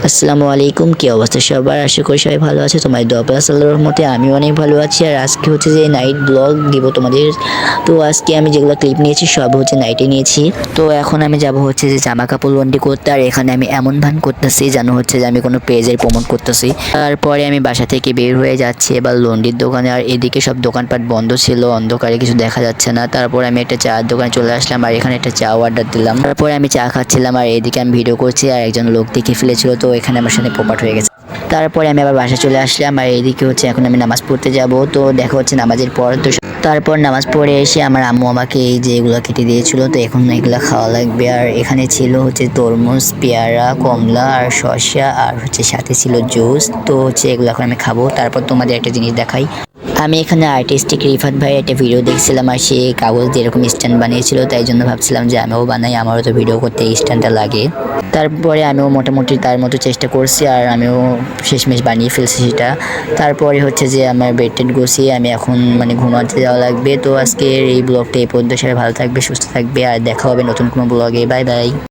আসসালামু আলাইকুম, কি অবস্থা সবার? আশা করি সবাই ভালো আছে। তোমার দোয়া প্লাস আল্লাহর রহমতে আমি অনেক ভালো আছি। আর আজকে হচ্ছে যে নাইট ব্লগ দিব তোমাদের। তো আজকে আমি যেগুলো ক্লিপ নিয়েছি সব হচ্ছে নাইটে নিয়েছি। তো এখন আমি যাব হচ্ছে যে জামা কাপড় লন্ড্রি করতে। আর এখানে আমি এমন ভান করতেছি যেন হচ্ছে যে আমি কোনো পেজের প্রমোট করতেছি। তারপরে আমি বাসা থেকে বের হয়ে যাচ্ছি এবার লন্ড্রির দোকানে। আর এদিকে সব দোকানপাট বন্ধ ছিল, অন্ধকারে কিছু দেখা যাচ্ছে না। তারপরে আমি একটা চায়ের দোকানে চলে আসলাম আর এখানে একটা চা অর্ডার দিলাম। তারপরে আমি চা খাচ্ছিলাম আর এদিকে আমি ভিডিও করছি আর একজন লোক দেখে ফেলেছিল, তো এখানে আমার সাথে পোপাট হয়ে গেছে। তারপরে আমি আবার বাসায় চলে আসলাম আর এইদিকে হচ্ছে এখন আমি নামাজ পড়তে যাব। তো দেখা হচ্ছে নামাজের পর। তো তারপর নামাজ পড়ে এসে আমার আম্মু আমাকে এই যে এগুলো কেটে দিয়েছিল, তো এখন এগুলো খাওয়া লাগবে। আর এখানে ছিল হচ্ছে তরমুজ, পেয়ারা, কমলা আর শসা আর হচ্ছে সাথে ছিল জুস। তো হচ্ছে এগুলো এখন আমি খাবো। তারপর তোমাদের একটা জিনিস দেখাই। আমি এখানে আর্টিস্টিক রিফাত ভাই একটা ভিডিও দেখছিলাম আর সে কাগজ দিয়ে এরকম স্ট্যান্ড বানিয়েছিল, তাই জন্য ভাবছিলাম যে আমিও বানাই, আমারও তো ভিডিও করতে এই স্ট্যান্ডটা লাগে। তারপরে আমিও মোটামুটি তার মতো চেষ্টা করছি আর আমিও শেষমেশ বানিয়ে ফেলছি সেটা। তারপরে হচ্ছে যে আমার বেড টেড গুছিয়ে আমি এখন ঘুমাতে যাওয়া লাগবে। তো আজকের এই ব্লগটা এই পর্যন্ত, সবাই ভালো থাকবে, সুস্থ থাকবে আর দেখা হবে নতুন কোনো ব্লগে। Bye bye.